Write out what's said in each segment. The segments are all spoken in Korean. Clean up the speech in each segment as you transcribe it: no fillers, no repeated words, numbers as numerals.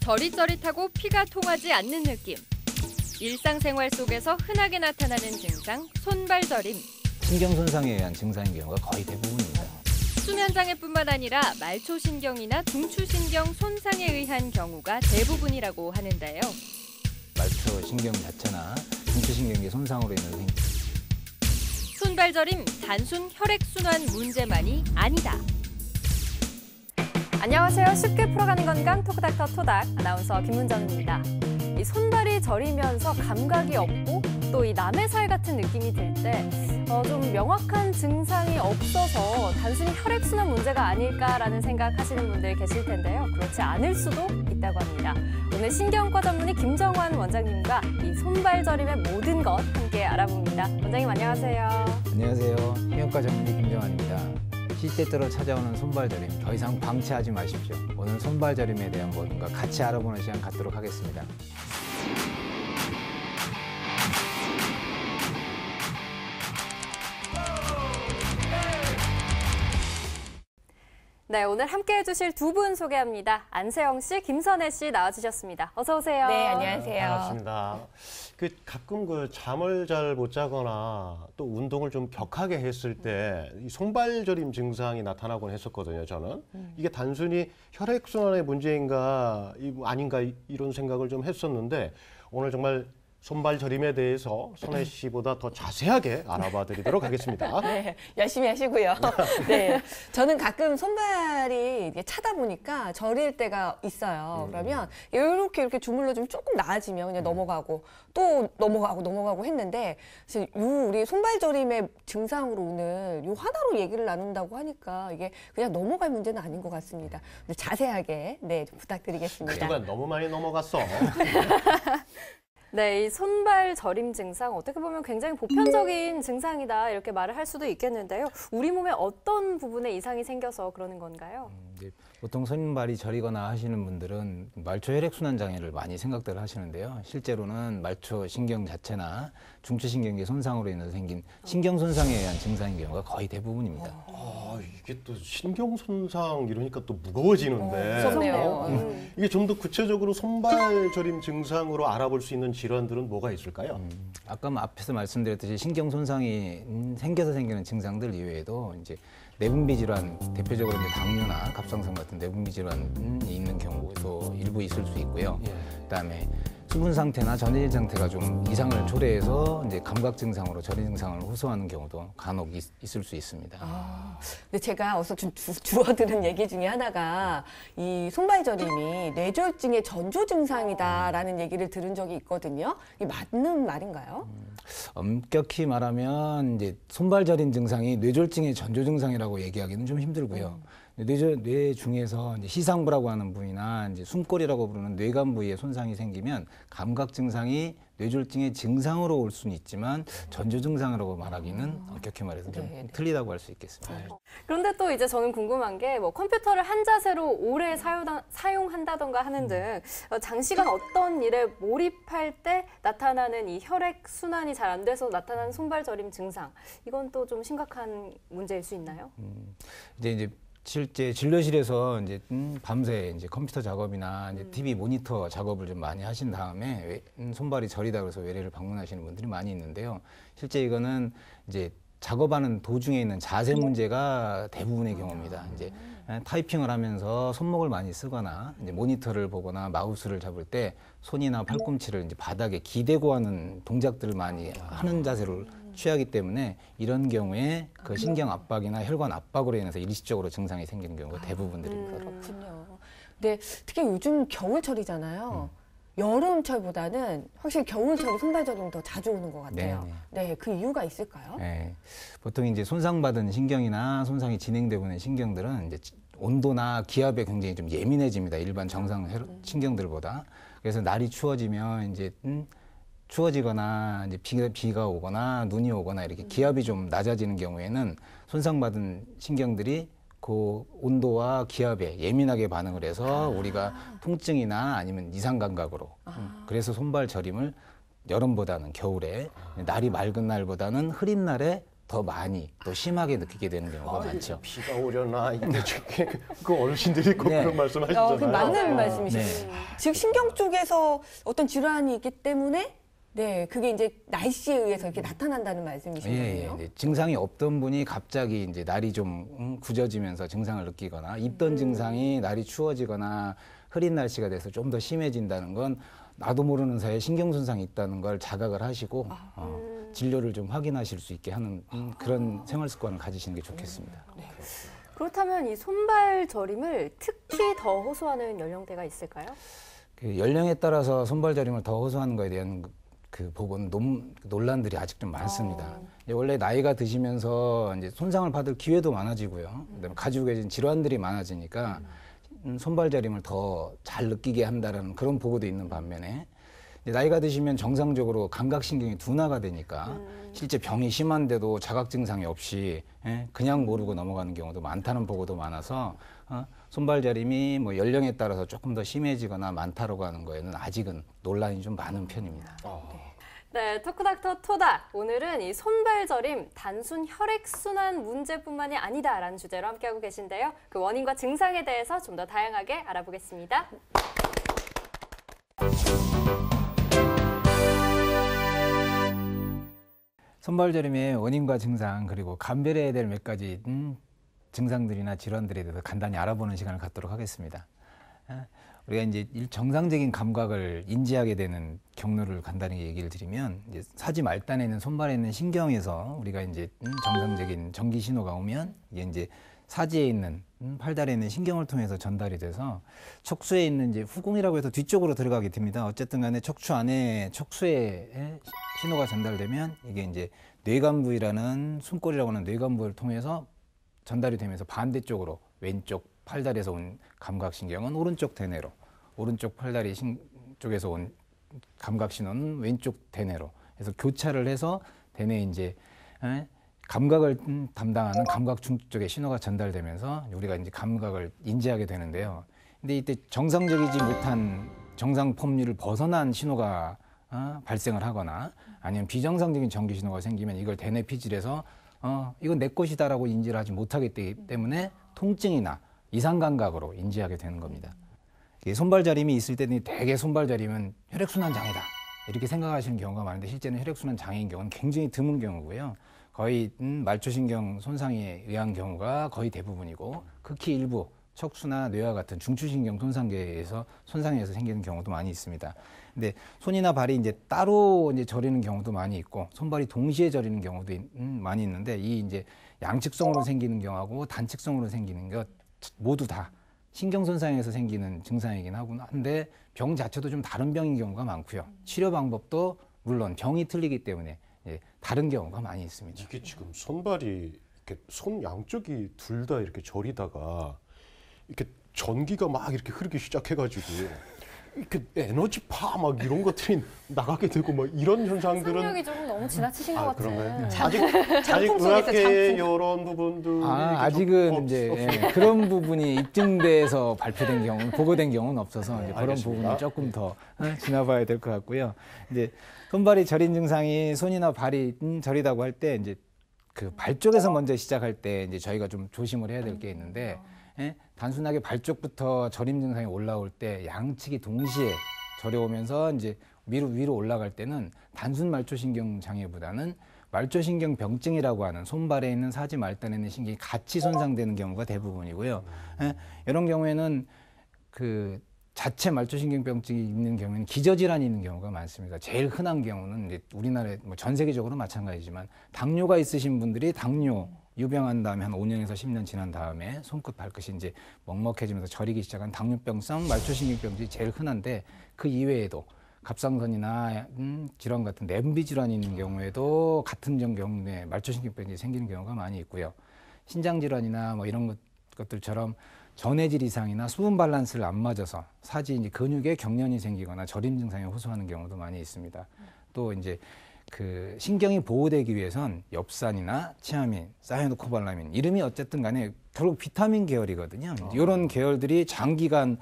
저릿저릿하고 피가 통하지 않는 느낌. 일상생활 속에서 흔하게 나타나는 증상, 손발저림. 신경 손상에 의한 증상인 경우가 거의 대부분입니다. 수면장애뿐만 아니라 말초신경이나 중추신경 손상에 의한 경우가 대부분이라고 하는데요. 말초 신경 자체나 중추신경계 손상으로 인해서 손발저림 단순 혈액순환 문제만이 아니다. 안녕하세요. 쉽게 풀어가는 건강 토크닥터 토닥 아나운서 김문정입니다. 이 손발이 저리면서 감각이 없고 또 이 남의 살 같은 느낌이 들 때 좀 명확한 증상이 없어서 단순히 혈액순환 문제가 아닐까라는 생각하시는 분들 계실 텐데요. 그렇지 않을 수도 있다고 합니다. 오늘 신경과 전문의 김정환 원장님과 이 손발저림의 모든 것 함께 알아봅니다. 원장님 안녕하세요. 안녕하세요. 신경과 전문의 김정환입니다. 시시때때로 찾아오는 손발저림 더 이상 방치하지 마십시오. 오늘 손발저림에 대한 뭔가 같이 알아보는 시간 갖도록 하겠습니다. 네, 오늘 함께해 주실 두 분 소개합니다. 안세영 씨, 김선혜 씨 나와주셨습니다. 어서 오세요. 네, 안녕하세요. 반갑습니다. 가끔 잠을 잘 못 자거나 또 운동을 좀 격하게 했을 때 이 손발저림 증상이 나타나곤 했었거든요, 저는. 이게 단순히 혈액순환의 문제인가 아닌가 이런 생각을 좀 했었는데 오늘 정말 손발저림에 대해서 선혜 씨보다 더 자세하게 알아봐 드리도록 하겠습니다. 네, 열심히 하시고요. 네, 저는 가끔 손발이 이렇게 차다 보니까 저릴 때가 있어요. 그러면 이렇게 주물러 주면 조금 나아지면 그냥 넘어가고 또 넘어가고 했는데 사실 우리 손발저림의 증상으로 오늘 요 하나로 얘기를 나눈다고 하니까 이게 그냥 넘어갈 문제는 아닌 것 같습니다. 자세하게 좀 부탁드리겠습니다. 그동안 너무 많이 넘어갔어. 네, 이 손발 저림 증상 어떻게 보면 굉장히 보편적인 증상이다 이렇게 말을 할 수도 있겠는데요. 우리 몸에 어떤 부분에 이상이 생겨서 그러는 건가요? 보통 손발이 저리거나 하시는 분들은 말초 혈액순환 장애를 많이 생각들 하시는데요. 실제로는 말초 신경 자체나 중추신경계 손상으로 인해서 생긴 신경 손상에 의한 증상인 경우가 거의 대부분입니다. 이게 또 신경 손상 이러니까 또 무거워지는데. 무섭네요. 이게 좀 더 구체적으로 손발저림 증상으로 알아볼 수 있는 질환들은 뭐가 있을까요? 아까 앞에서 말씀드렸듯이 신경 손상이 생겨서 생기는 증상들 이외에도 이제 내분비 질환, 대표적으로 이제 당뇨나 갑상선 같은 내분비 질환이 있는 경우도 일부 있을 수 있고요. 그다음에 수분 상태나 전해질 상태가 좀 이상을 초래해서 이제 감각 증상으로 저림 증상을 호소하는 경우도 간혹 있을 수 있습니다. 근데 제가 어서 좀 주워들은 얘기 중에 하나가 이 손발저림이 뇌졸중의 전조 증상이다라는 얘기를 들은 적이 있거든요. 이게 맞는 말인가요? 엄격히 말하면 이제 손발저림 증상이 뇌졸중의 전조 증상이라고 얘기하기는 좀 힘들고요. 뇌 중에서 이제 시상부라고 하는 부위나 이제 숨골이라고 부르는 뇌간 부위에 손상이 생기면 감각 증상이 뇌졸중의 증상으로 올 수는 있지만 전조 증상이라고 말하기는 엄격히 말해서 좀 틀리다고 할 수 있겠습니다. 그런데 또 이제 저는 궁금한 게 뭐 컴퓨터를 한 자세로 오래 사용한다던가 하는 등 장시간 어떤 일에 몰입할 때 나타나는 이 혈액 순환이 잘 안 돼서 나타나는 손발저림 증상, 이건 또 좀 심각한 문제일 수 있나요? 이제 실제 진료실에서 이제 밤새 이제 컴퓨터 작업이나 이제 TV 모니터 작업을 좀 많이 하신 다음에 손발이 저리다 그래서 외래를 방문하시는 분들이 많이 있는데요. 실제 이거는 이제 작업하는 도중에 있는 자세 문제가 대부분의 경우입니다. 이제 타이핑을 하면서 손목을 많이 쓰거나 이제 모니터를 보거나 마우스를 잡을 때 손이나 팔꿈치를 이제 바닥에 기대고 하는 동작들을 많이 하는 자세를 취하기 때문에 이런 경우에 그 신경 압박이나 혈관 압박으로 인해서 일시적으로 증상이 생기는 경우가 대부분들입니다. 그렇군요. 근데 특히 요즘 겨울철이잖아요. 여름철보다는 확실히 겨울철이 손발저림이 더 자주 오는 것 같아요. 네, 그 이유가 있을까요? 네, 보통 이제 손상받은 신경이나 손상이 진행되고 있는 신경들은 이제 온도나 기압에 굉장히 좀 예민해집니다. 일반 정상 신경들보다. 그래서 날이 추워지면 이제 추워지거나 이제 비가 오거나 눈이 오거나 이렇게 기압이 좀 낮아지는 경우에는 손상받은 신경들이 그 온도와 기압에 예민하게 반응을 해서 우리가 통증이나 아니면 이상 감각으로 그래서 손발 저림을 여름보다는 겨울에 날이 맑은 날보다는 흐린 날에 더 많이 또 심하게 느끼게 되는 경우가 많죠. 비가 오려나 이게 그 어르신들이 꼭 네. 그런 말씀하시잖아요. 그 맞는 말씀이시죠. 네. 즉 신경 쪽에서 어떤 질환이 있기 때문에 네, 그게 이제 날씨에 의해서 이렇게 나타난다는 말씀이신 거예요. 예. 증상이 없던 분이 갑자기 이제 날이 좀 굳어지면서 증상을 느끼거나 있던 증상이 날이 추워지거나 흐린 날씨가 돼서 좀 더 심해진다는 건 나도 모르는 사이에 신경 손상이 있다는 걸 자각을 하시고 진료를 좀 확인하실 수 있게 하는 그런 생활 습관을 가지시는 게 좋겠습니다. 그렇다면 이 손발 저림을 특히 더 호소하는 연령대가 있을까요? 그 연령에 따라서 손발 저림을 더 호소하는 거에 대한 그 부분 논란들이 아직 좀 많습니다. 이제 원래 나이가 드시면서 이제 손상을 받을 기회도 많아지고요. 그다음에 가지고 계신 질환들이 많아지니까 손발 저림을 더 잘 느끼게 한다는 그런 보고도 있는 반면에 이제 나이가 드시면 정상적으로 감각신경이 둔화가 되니까 실제 병이 심한데도 자각 증상이 없이 그냥 모르고 넘어가는 경우도 많다는 보고도 많아서 손발 저림이 뭐 연령에 따라서 조금 더 심해지거나 많다라고 하는 거에는 아직은 논란이 좀 많은 편입니다. 네, 토크닥터 토닥. 오늘은 이 손발 저림 단순 혈액순환 문제뿐만이 아니다라는 주제로 함께하고 계신데요. 그 원인과 증상에 대해서 좀 더 다양하게 알아보겠습니다. 손발 저림의 원인과 증상 그리고 감별해야 될 몇 가지 증상들이나 질환들에 대해서 간단히 알아보는 시간을 갖도록 하겠습니다. 우리가 이제 정상적인 감각을 인지하게 되는 경로를 간단히 얘기를 드리면 이제 사지 말단에 있는 손발에 있는 신경에서 우리가 이제 정상적인 전기 신호가 오면 이게 이제 사지에 있는 팔다리에 있는 신경을 통해서 전달이 돼서 척수에 있는 이제 후궁이라고 해서 뒤쪽으로 들어가게 됩니다. 어쨌든 간에 척추 안에 척수에 신호가 전달되면 이게 이제 뇌관 부위라는 숨골이라고 하는 뇌관 부위를 통해서 전달이 되면서 반대쪽으로 왼쪽 팔다리에서 온 감각신경은 오른쪽 대뇌로, 오른쪽 팔다리 쪽에서 온 감각신호는 왼쪽 대뇌로 해서 교차를 해서 대뇌에 이제 감각을 담당하는 감각충 쪽에 신호가 전달되면서 우리가 이제 감각을 인지하게 되는데요. 근데 이때 정상적이지 못한 정상 폼률을 벗어난 신호가 발생을 하거나 아니면 비정상적인 전기 신호가 생기면 이걸 대뇌 피질에서 이건 내 것이다라고 인지를 하지 못하기 때문에 통증이나 이상 감각으로 인지하게 되는 겁니다. 손발 저림이 있을 때는 대개 손발 저림은 혈액순환 장애다 이렇게 생각하시는 경우가 많은데 실제는 혈액순환 장애인 경우는 굉장히 드문 경우고요. 거의 말초신경 손상에 의한 경우가 거의 대부분이고 극히 일부 척수나 뇌와 같은 중추신경 손상계에서 손상에서 생기는 경우도 많이 있습니다. 근데 손이나 발이 이제 따로 이제 저리는 경우도 많이 있고 손발이 동시에 저리는 경우도 많이 있는데 이 이제 양측성으로 생기는 경우하고 단측성으로 생기는 것 모두 다 신경 손상에서 생기는 증상이긴 한데 병 자체도 좀 다른 병인 경우가 많고요. 치료 방법도 물론 병이 틀리기 때문에 다른 경우가 많이 있습니다. 이게 지금 손발이 이렇게 손 양쪽이 둘 다 이렇게 저리다가 이렇게 전기가 막 이렇게 흐르기 시작해가지고 이렇게 에너지파 막 이런 것들이 나가게 되고 막 이런 현상들은 설명이 조금 너무 지나치신 것 그런가요? 같은. 아직 의학계 이런 부분도 아직은 이제 그런 부분이 입증돼서 발표된 경우, 보고된 경우는 없어서 이제 그런 부분을 조금 더 지나봐야 될 것 같고요. 이제 손발이 저린 증상이 손이나 발이 저리다고 할 때 이제 그 발 쪽에서 먼저 시작할 때 이제 저희가 좀 조심을 해야 될 게 있는데 단순하게 발 쪽부터 저림 증상이 올라올 때 양측이 동시에 저려오면서 이제 위로 올라갈 때는 단순 말초신경 장애보다는 말초신경 병증이라고 하는 손발에 있는 사지 말단에 있는 신경이 같이 손상되는 경우가 대부분이고요. 이런 경우에는 그 자체 말초신경병증이 있는 경우에는 기저질환이 있는 경우가 많습니다. 제일 흔한 경우는 이제 우리나라에 뭐 전 세계적으로 마찬가지지만 당뇨가 있으신 분들이 당뇨 유병한 다음에 한 5년에서 10년 지난 다음에 손끝 발끝이 이제 먹먹해지면서 저리기 시작한 당뇨병성 말초신경병증이 제일 흔한데 그 이외에도 갑상선이나 질환 같은 내분비 질환이 있는 경우에도 같은 경우에 말초신경병이 생기는 경우가 많이 있고요. 신장 질환이나 뭐 이런 것들처럼 전해질 이상이나 수분 밸런스를 안 맞아서 사지 이제 근육에 경련이 생기거나 저림 증상에 호소하는 경우도 많이 있습니다. 또 이제 그 신경이 보호되기 위해선 엽산이나 치아민, 사이아노코발라민 이름이 어쨌든 간에 결국 비타민 계열이거든요. 이런 계열들이 장기간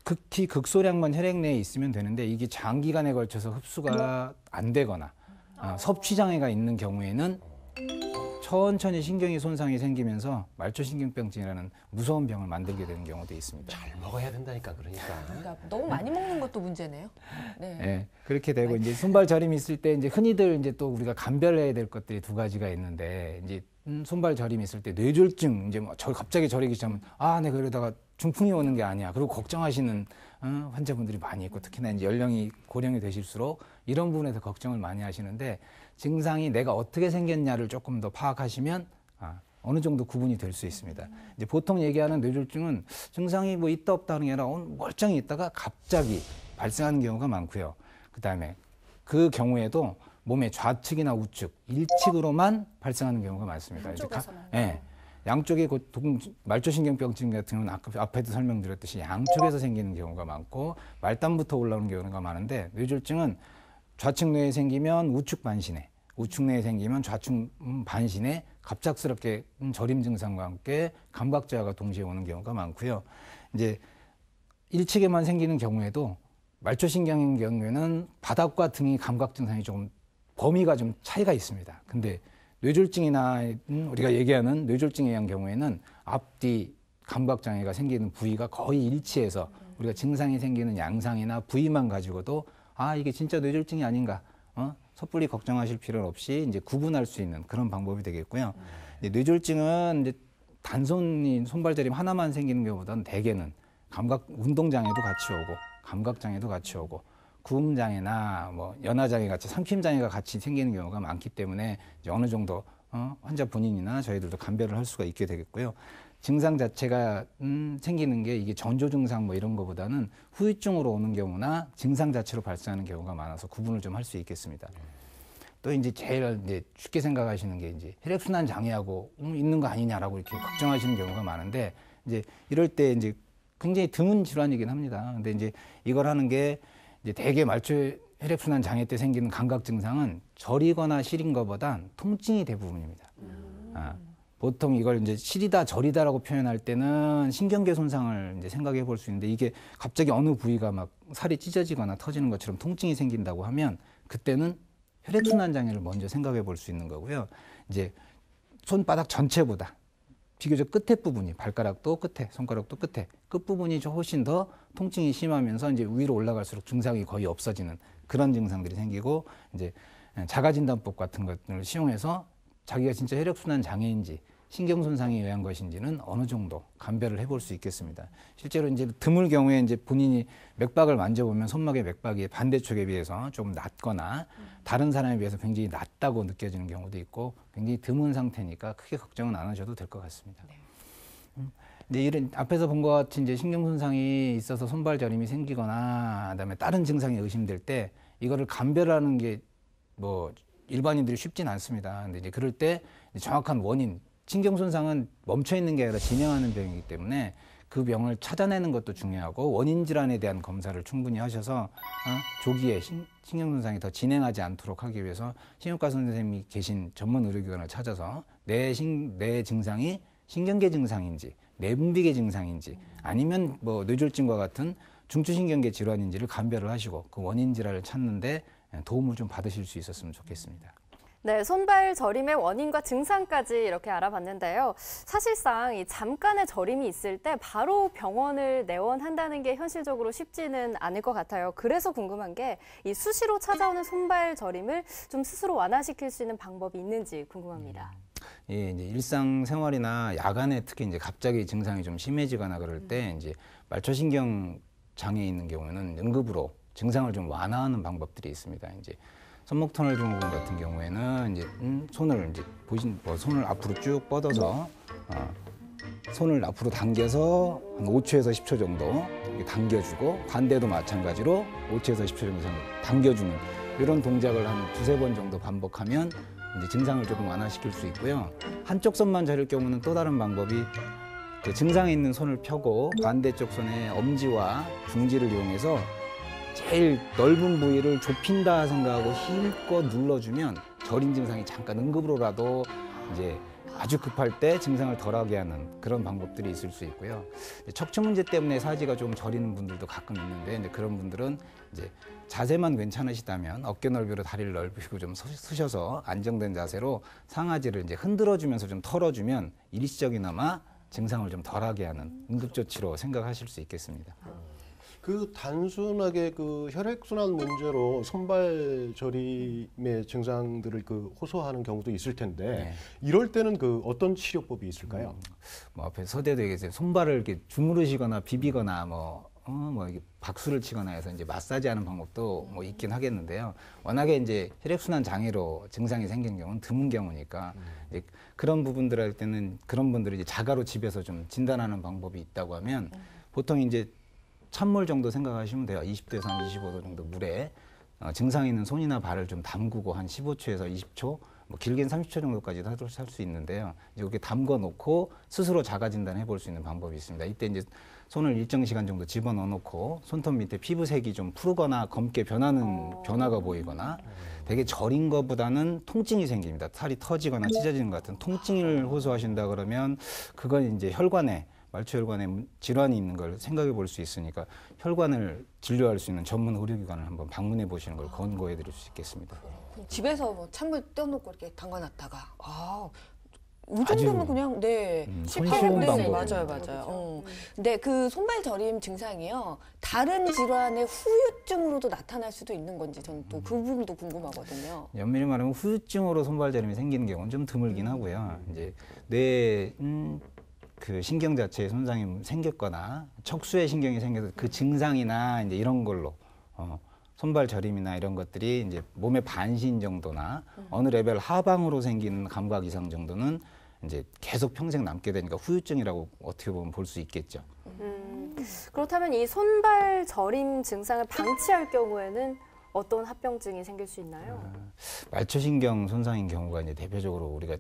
극히 극소량만 혈액 내에 있으면 되는데 이게 장기간에 걸쳐서 흡수가 안 되거나 섭취 장애가 있는 경우에는 천천히 신경이 손상이 생기면서 말초신경병증이라는 무서운 병을 만들게 되는 경우도 있습니다. 잘 먹어야 된다니까 그러니까. 그러니까 너무 많이 먹는 것도 문제네요. 네. 네, 그렇게 되고 이제 손발 저림이 있을 때 이제 흔히들 이제 또 우리가 감별해야 될 것들이 두 가지가 있는데 이제 손발 저림이 있을 때 뇌졸중 이제 뭐 갑자기 저리기 시작하면 내가 그러다가 중풍이 오는 게 아니야. 그리고 걱정하시는 환자분들이 많이 있고 특히나 이제 연령이 고령이 되실수록 이런 부분에서 걱정을 많이 하시는데 증상이 내가 어떻게 생겼냐를 조금 더 파악하시면 어느 정도 구분이 될 수 있습니다. 이제 보통 얘기하는 뇌졸중은 증상이 뭐 있다 없다 하는 게 아니라 멀쩡히 있다가 갑자기 발생하는 경우가 많고요. 그다음에 그 경우에도 몸의 좌측이나 우측, 일측으로만 발생하는 경우가 많습니다. 한쪽에서만. 네. 양쪽의 말초신경병증 같은 경우는 앞에도 설명드렸듯이 양쪽에서 생기는 경우가 많고 말단부터 올라오는 경우가 많은데 뇌졸중은 좌측 뇌에 생기면 우측 반신에, 우측 뇌에 생기면 좌측 반신에 갑작스럽게 저림 증상과 함께 감각저하가 동시에 오는 경우가 많고요. 이제 일측에만 생기는 경우에도 말초신경의 경우에는 바닥과 등의 감각 증상이 조금 범위가 좀 차이가 있습니다. 근데 뇌졸중이나 우리가 얘기하는 뇌졸중에 의한 경우에는 앞뒤 감각장애가 생기는 부위가 거의 일치해서 우리가 증상이 생기는 양상이나 부위만 가지고도 이게 진짜 뇌졸중이 아닌가 섣불리 걱정하실 필요는 없이 이제 구분할 수 있는 그런 방법이 되겠고요. 뇌졸중은 이제 단순히 손발저림 하나만 생기는 경우보다는 대개는 감각 운동장애도 같이 오고 감각장애도 같이 오고 구음장애나 뭐 연화장애 같이 삼킴장애가 같이 생기는 경우가 많기 때문에 이제 어느 정도 환자 본인이나 저희들도 감별을 할 수가 있게 되겠고요. 증상 자체가 생기는 게 이게 전조 증상 뭐 이런 거보다는 후유증으로 오는 경우나 증상 자체로 발생하는 경우가 많아서 구분을 좀 할 수 있겠습니다. 또 이제 제일 이제 쉽게 생각하시는 게 이제 혈액순환 장애하고 있는 거 아니냐라고 이렇게 걱정하시는 경우가 많은데 이제 이럴 때 이제 굉장히 드문 질환이긴 합니다. 근데 이제 이걸 하는 게 이제 대개 말초 혈액순환 장애 때 생기는 감각 증상은 저리거나 시린 것보단 통증이 대부분입니다. 보통 이걸 이제 시리다 저리다라고 표현할 때는 신경계 손상을 이제 생각해 볼 수 있는데 이게 갑자기 어느 부위가 막 살이 찢어지거나 터지는 것처럼 통증이 생긴다고 하면 그때는 혈액순환 장애를 먼저 생각해 볼 수 있는 거고요. 이제 손바닥 전체보다 비교적 끝에 부분이 발가락도 끝에, 손가락도 끝에 끝부분이 훨씬 더 통증이 심하면서 이제 위로 올라갈수록 증상이 거의 없어지는 그런 증상들이 생기고 이제 자가진단법 같은 것들을 시용해서 자기가 진짜 혈액순환 장애인지 신경 손상에 의한 것인지는 어느 정도 감별을 해볼 수 있겠습니다. 실제로 이제 드물 경우에 이제 본인이 맥박을 만져보면 손목의 맥박이 반대쪽에 비해서 좀 낮거나 다른 사람에 비해서 굉장히 낮다고 느껴지는 경우도 있고 굉장히 드문 상태니까 크게 걱정은 안 하셔도 될 것 같습니다. 이제 이런 앞에서 본 것 같이 이제 신경 손상이 있어서 손발 저림이 생기거나 그다음에 다른 증상이 의심될 때 이거를 감별하는 게 뭐 일반인들이 쉽진 않습니다. 근데 이제 그럴 때 정확한 원인, 신경 손상은 멈춰 있는 게 아니라 진행하는 병이기 때문에 그 병을 찾아내는 것도 중요하고 원인 질환에 대한 검사를 충분히 하셔서 조기에 신경 손상이 더 진행하지 않도록 하기 위해서 신경과 선생님이 계신 전문 의료기관을 찾아서 내 증상이 신경계 증상인지 내분비계 증상인지 아니면 뭐 뇌졸중과 같은 중추신경계 질환인지를 감별을 하시고 그 원인 질환을 찾는데 도움을 좀 받으실 수 있었으면 좋겠습니다. 네, 손발 저림의 원인과 증상까지 이렇게 알아봤는데요. 사실상 이 잠깐의 저림이 있을 때 바로 병원을 내원한다는 게 현실적으로 쉽지는 않을 것 같아요. 그래서 궁금한 게 이 수시로 찾아오는 손발 저림을 좀 스스로 완화시킬 수 있는 방법이 있는지 궁금합니다. 예, 이제 일상생활이나 야간에 특히 이제 갑자기 증상이 좀 심해지거나 그럴 때 이제 말초신경 장애 있는 경우에는 응급으로 증상을 좀 완화하는 방법들이 있습니다. 이제 손목 터널 증후군 같은 경우에는 이제 손을 이제 손을 앞으로 쭉 뻗어서 손을 앞으로 당겨서 한 5초에서 10초 정도 당겨주고 반대도 마찬가지로 5초에서 10초 정도 당겨주는 이런 동작을 한 두세 번 정도 반복하면 이제 증상을 조금 완화시킬 수 있고요. 한쪽 손만 저릴 경우는 또 다른 방법이 증상에 있는 손을 펴고 반대쪽 손에 엄지와 중지를 이용해서 제일 넓은 부위를 좁힌다 생각하고 힘껏 눌러주면 저림 증상이 잠깐 응급으로라도 이제 아주 급할 때 증상을 덜하게 하는 그런 방법들이 있을 수 있고요. 척추 문제 때문에 사지가 좀 저리는 분들도 가끔 있는데 이제 그런 분들은 이제 자세만 괜찮으시다면 어깨 넓이로 다리를 넓히고 좀 서셔서 안정된 자세로 상하지를 이제 흔들어주면서 좀 털어주면 일시적이나마 증상을 좀 덜하게 하는 응급조치로 생각하실 수 있겠습니다. 그 단순하게 그 혈액순환 문제로 손발 저림의 증상들을 그 호소하는 경우도 있을 텐데 네. 이럴 때는 그 어떤 치료법이 있을까요? 뭐 앞에 서대도 얘기했어요. 손발을 이렇게 주무르시거나 비비거나 이렇게 박수를 치거나 해서 이제 마사지하는 방법도 뭐 있긴 하겠는데요. 워낙에 이제 혈액순환 장애로 증상이 생긴 경우는 드문 경우니까 이제 그런 부분들 할 때는 그런 분들이 이제 자가로 집에서 좀 진단하는 방법이 있다고 하면 보통 이제 찬물 정도 생각하시면 돼요. 20도에서 한 25도 정도 물에 증상 있는 손이나 발을 좀 담그고 한 15초에서 20초, 뭐 길게는 30초 정도까지 할 수 있는데요. 이제 이렇게 담궈 놓고 스스로 자가 진단해 볼 수 있는 방법이 있습니다. 이때 이제 손을 일정 시간 정도 집어넣어 놓고 손톱 밑에 피부색이 좀 푸르거나 검게 변하는 변화가 보이거나 되게 저린 것보다는 통증이 생깁니다. 살이 터지거나 찢어지는 것 같은 통증을 호소하신다 그러면 그건 이제 혈관에 말초혈관에 질환이 있는 걸 생각해 볼 수 있으니까 혈관을 진료할 수 있는 전문 의료기관을 한번 방문해 보시는 걸 권고해 드릴 수 있겠습니다. 집에서 뭐 찬물 떼어놓고 이렇게 담가놨다가 이 정도면 그냥 손쉬운 방법이에요. 맞아요. 근데 그 손발 저림 증상이요 다른 질환의 후유증으로도 나타날 수도 있는 건지 저는 또 그 부분도 궁금하거든요. 엄밀히 말하면 후유증으로 손발 저림이 생기는 경우는 좀 드물긴 하고요. 이제 뇌 그 신경 자체에 손상이 생겼거나 척수에 신경이 생겨서 그 증상이나 이제 이런 걸로 손발 저림이나 이런 것들이 이제 몸의 반신 정도나 어느 레벨 하방으로 생기는 감각 이상 정도는 이제 계속 평생 남게 되니까 후유증이라고 어떻게 보면 볼 수 있겠죠. 그렇다면 이 손발 저림 증상을 방치할 경우에는 어떤 합병증이 생길 수 있나요? 말초신경 손상인 경우가 이제 대표적으로 우리가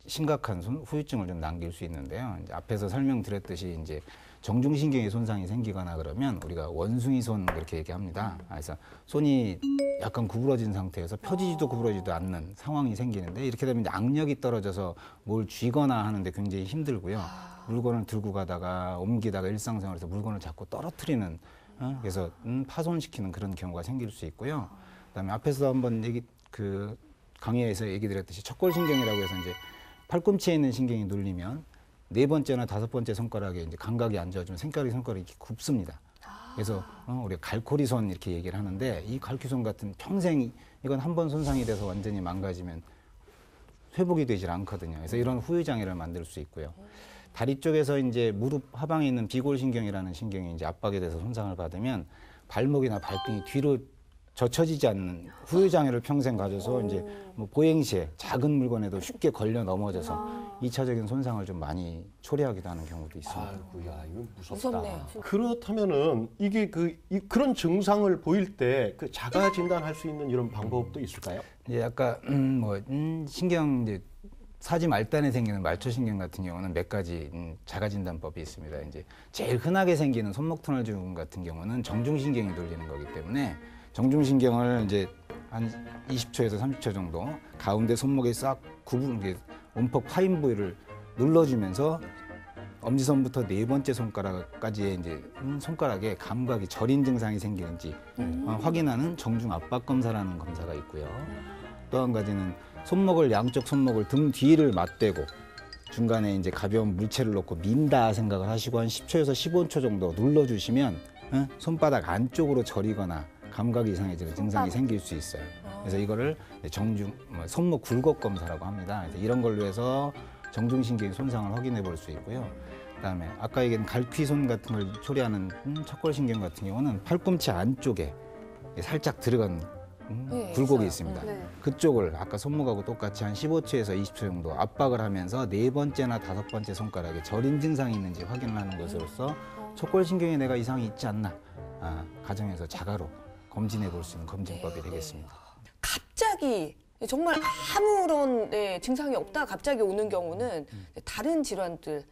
심각한 후유증을 좀 남길 수 있는데요. 이제 앞에서 설명드렸듯이 이제 정중신경의 손상이 생기거나 그러면 우리가 원숭이 손 그렇게 얘기합니다. 그래서 손이 약간 구부러진 상태에서 펴지지도 구부러지도 않는 상황이 생기는데 이렇게 되면 악력이 떨어져서 뭘 쥐거나 하는데 굉장히 힘들고요. 물건을 들고 가다가 옮기다가 일상생활에서 물건을 자꾸 떨어뜨리는 그래서 파손시키는 그런 경우가 생길 수 있고요. 그다음에 앞에서 한번 강의에서 얘기 드렸듯이 척골신경이라고 해서 이제 팔꿈치에 있는 신경이 눌리면 4번째나 5번째 손가락에 이제 감각이 안 좋아지면 손가락이 이렇게 굽습니다. 그래서 우리가 갈코리손 이렇게 얘기를 하는데 이 갈퀴손 같은 평생 이건 한 번 손상이 돼서 완전히 망가지면 회복이 되질 않거든요. 그래서 이런 후유 장애를 만들 수 있고요. 다리 쪽에서 이제 무릎 하방에 있는 비골신경이라는 신경이 이제 압박에 대해서 손상을 받으면 발목이나 발등이 뒤로 젖혀지지 않는 후유 장애를 평생 가져서 이제 뭐 보행시에 작은 물건에도 쉽게 걸려 넘어져서 2차적인 손상을 좀 많이 초래하기도 하는 경우도 있습니다. 아이고야, 이건 무섭다. 무섭네요. 그렇다면은 이게 그런 증상을 보일 때 그 자가 진단할 수 있는 이런 방법도 있을까요? 이제 아까 신경 이제 사지 말단에 생기는 말초신경 같은 경우는 몇 가지 자가 진단법이 있습니다. 이제 제일 흔하게 생기는 손목 터널 증후군 같은 경우는 정중신경이 눌리는 거기 때문에 정중신경을 이제 한 20초에서 30초 정도 가운데 손목에 싹 온폭 파인 부위를 눌러주면서 엄지손부터 4번째 손가락까지의 이제 손가락에 감각이 저린 증상이 생기는지 확인하는 정중 압박 검사라는 검사가 있고요. 또 한 가지는 양쪽 손목을 등 뒤를 맞대고 중간에 이제 가벼운 물체를 넣고 민다 생각을 하시고 한 10초에서 15초 정도 눌러주시면 손바닥 안쪽으로 저리거나 감각 이상해지는 증상이 생길 수 있어요. 그래서 이거를 손목 굴곡 검사라고 합니다. 그래서 이런 걸로 해서 정중신경의 손상을 확인해 볼 수 있고요. 그다음에 아까 얘기한 갈퀴손 같은 걸 초래하는 척골신경 같은 경우는 팔꿈치 안쪽에 살짝 들어간 굴곡이 있습니다. 그쪽을 아까 손목하고 똑같이 한 15초에서 20초 정도 압박을 하면서 4번째나 5번째 손가락에 저린 증상이 있는지 확인을 하는 것으로서 척골신경에 내가 이상이 있지 않나 가정에서 자가로 검진해 볼 수 있는 검진법이 되겠습니다. 갑자기 정말 아무런 증상이 없다 갑자기 오는 경우는 다른 질환들,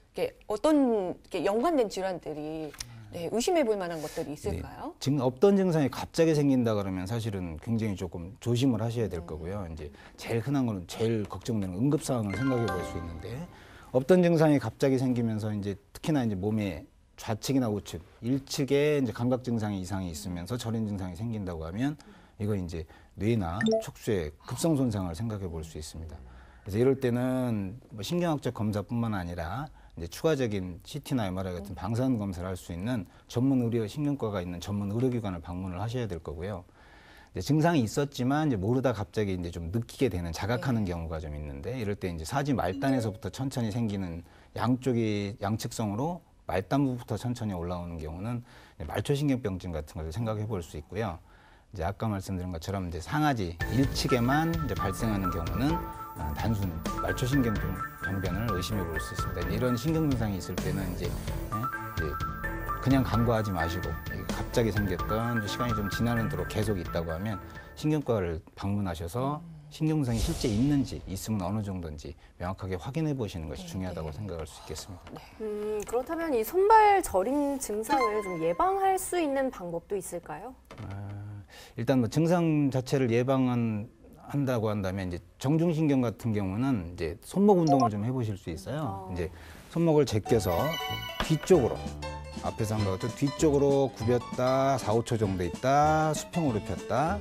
어떤 연관된 질환들이 네, 의심해 볼 만한 것들이 있을까요? 지금 없던 증상이 갑자기 생긴다 그러면 사실은 굉장히 조금 조심을 하셔야 될 거고요. 이제 제일 흔한 거는 제일 걱정되는 응급 상황을 생각해 볼 수 있는데 없던 증상이 갑자기 생기면서 이제 특히나 이제 몸에 좌측이나 우측, 일측에 이제 감각 증상이 이상이 있으면서 저린 증상이 생긴다고 하면 이건 이제 뇌나 촉수의 급성 손상을 생각해 볼 수 있습니다. 그래서 이럴 때는 뭐 신경학적 검사뿐만 아니라 이제 추가적인 CT나 MRI 같은 방사능 검사를 할 수 있는 전문 의료 신경과가 있는 전문 의료기관을 방문을 하셔야 될 거고요. 이제 증상이 있었지만 이제 모르다 갑자기 이제 좀 느끼게 되는 자각하는 경우가 좀 있는데 이럴 때 이제 사지 말단에서부터 천천히 생기는 양쪽이 양측성으로 말단부부터 천천히 올라오는 경우는 말초신경병증 같은 것을 생각해 볼 수 있고요. 이제 아까 말씀드린 것처럼 이제 상하지 일측에만 이제 발생하는 경우는 단순 말초신경 병변을 의심해 볼 수 있습니다. 이런 신경 증상이 있을 때는 이제 그냥 간과하지 마시고 갑자기 생겼던 시간이 좀 지나는 대로 계속 있다고 하면 신경과를 방문하셔서 신경증상이 실제 있는지 있으면 어느 정도인지 명확하게 확인해 보시는 것이 중요하다고 생각할 수 있겠습니다. 그렇다면 이 손발 저림 증상을 좀 예방할 수 있는 방법도 있을까요? 일단 뭐 증상 자체를 예방한다고 한다면 이제 정중신경 같은 경우는 이제 손목 운동을 좀 해보실 수 있어요. 이제 손목을 제껴서 뒤쪽으로 앞에서 한 번 뒤쪽으로 굽혔다 4, 5초 정도 있다 수평으로 폈다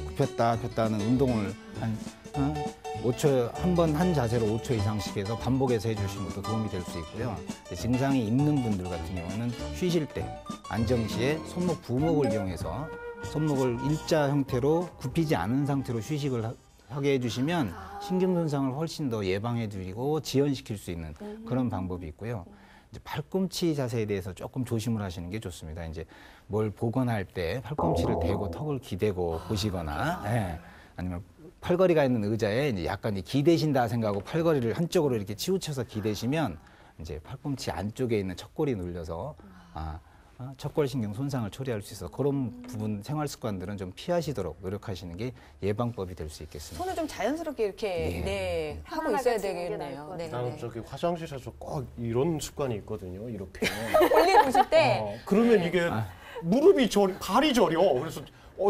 굽혔다 폈다 하는 운동을 한 5초 한 번 한 자세로 5초 이상씩 해서 반복해서 해주시는 것도 도움이 될 수 있고요. 증상이 있는 분들 같은 경우는 쉬실 때 안정 시에 손목 부목을 이용해서 손목을 일자 형태로 굽히지 않은 상태로 휴식을 하게 해주시면 신경 손상을 훨씬 더 예방해드리고 지연시킬 수 있는 그런 방법이 있고요. 이제 팔꿈치 자세에 대해서 조금 조심을 하시는 게 좋습니다. 이제 뭘 보관할 때 팔꿈치를 대고 턱을 기대고 보시거나, 아니면 팔걸이가 있는 의자에 이제 약간 기대신다 생각하고 팔걸이를 한쪽으로 이렇게 치우쳐서 기대시면 이제 팔꿈치 안쪽에 있는 척골이 눌려서 척골신경 손상을 초래할 수 있어 그런 부분 생활 습관들은 좀 피하시도록 노력하시는 게 예방법이 될 수 있겠습니다. 손을 좀 자연스럽게 이렇게 하고 있어야 되겠네요. 나는 저기 화장실에서 꼭 이런 습관이 있거든요. 이렇게 올려보실 때 그러면 이게 무릎이 발이 저려. 그래서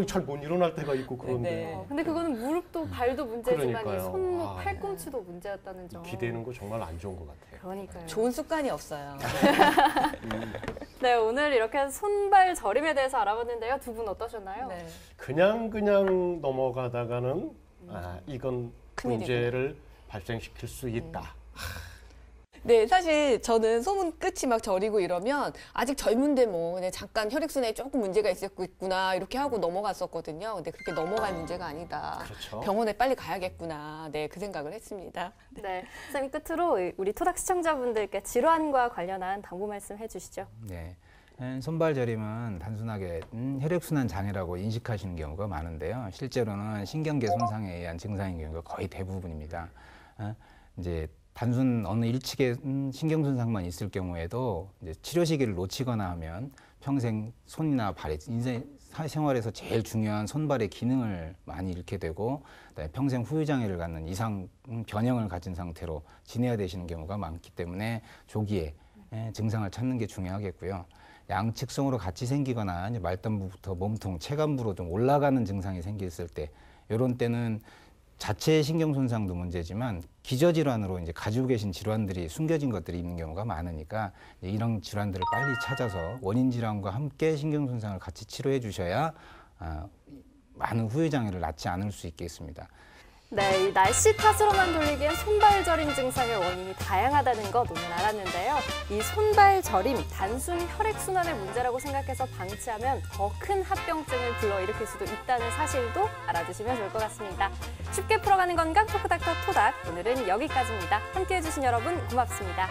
잘 못 일어날 때가 있고 그런데. 근데 그거는 무릎도 발도 문제지만 이 그러니까요. 손목, 팔꿈치도 문제였다는 점. 기대는 거 정말 안 좋은 것 같아요. 그러니까요. 좋은 습관이 없어요. 네, 오늘 이렇게 손발 저림에 대해서 알아봤는데요. 두 분 어떠셨나요? 네. 그냥 넘어가다가는 이건 큰일이구나. 문제를 발생시킬 수 있다. 네, 사실 저는 소문 끝이 막 저리고 이러면 아직 젊은데 뭐 그냥 잠깐 혈액순환에 조금 문제가 있었구나 이렇게 하고 넘어갔었거든요. 근데 그렇게 넘어갈 문제가 아니다. 그렇죠. 병원에 빨리 가야겠구나. 네, 그 생각을 했습니다. 네, 선생님 끝으로 우리 토닥 시청자분들께 질환과 관련한 당부 말씀 해주시죠. 네. 손발 저림은 단순하게 혈액순환 장애라고 인식하시는 경우가 많은데요. 실제로는 신경계 손상에 의한 증상인 경우가 거의 대부분입니다. 이제 단순 어느 일측의 신경 손상만 있을 경우에도 이제 치료 시기를 놓치거나 하면 평생 손이나 발이 인생 생활에서 제일 중요한 손발의 기능을 많이 잃게 되고 평생 후유 장애를 갖는 이상 변형을 가진 상태로 지내야 되시는 경우가 많기 때문에 조기에 증상을 찾는 게 중요하겠고요. 양측성으로 같이 생기거나 이제 말단부부터 몸통, 체간부로 좀 올라가는 증상이 생겼을 때 이런 때는 자체 신경 손상도 문제지만 기저질환으로 이제 가지고 계신 질환들이 숨겨진 것들이 있는 경우가 많으니까 이런 질환들을 빨리 찾아서 원인 질환과 함께 신경 손상을 같이 치료해 주셔야 많은 후유 장애를 낳지 않을 수 있겠습니다. 네, 이 날씨 탓으로만 돌리기엔 손발 저림 증상의 원인이 다양하다는 것 오늘 알았는데요. 이 손발 저림, 단순 혈액순환의 문제라고 생각해서 방치하면 더 큰 합병증을 불러일으킬 수도 있다는 사실도 알아두시면 좋을 것 같습니다. 쉽게 풀어가는 건강 토크닥터 토닥, 오늘은 여기까지입니다. 함께해 주신 여러분 고맙습니다.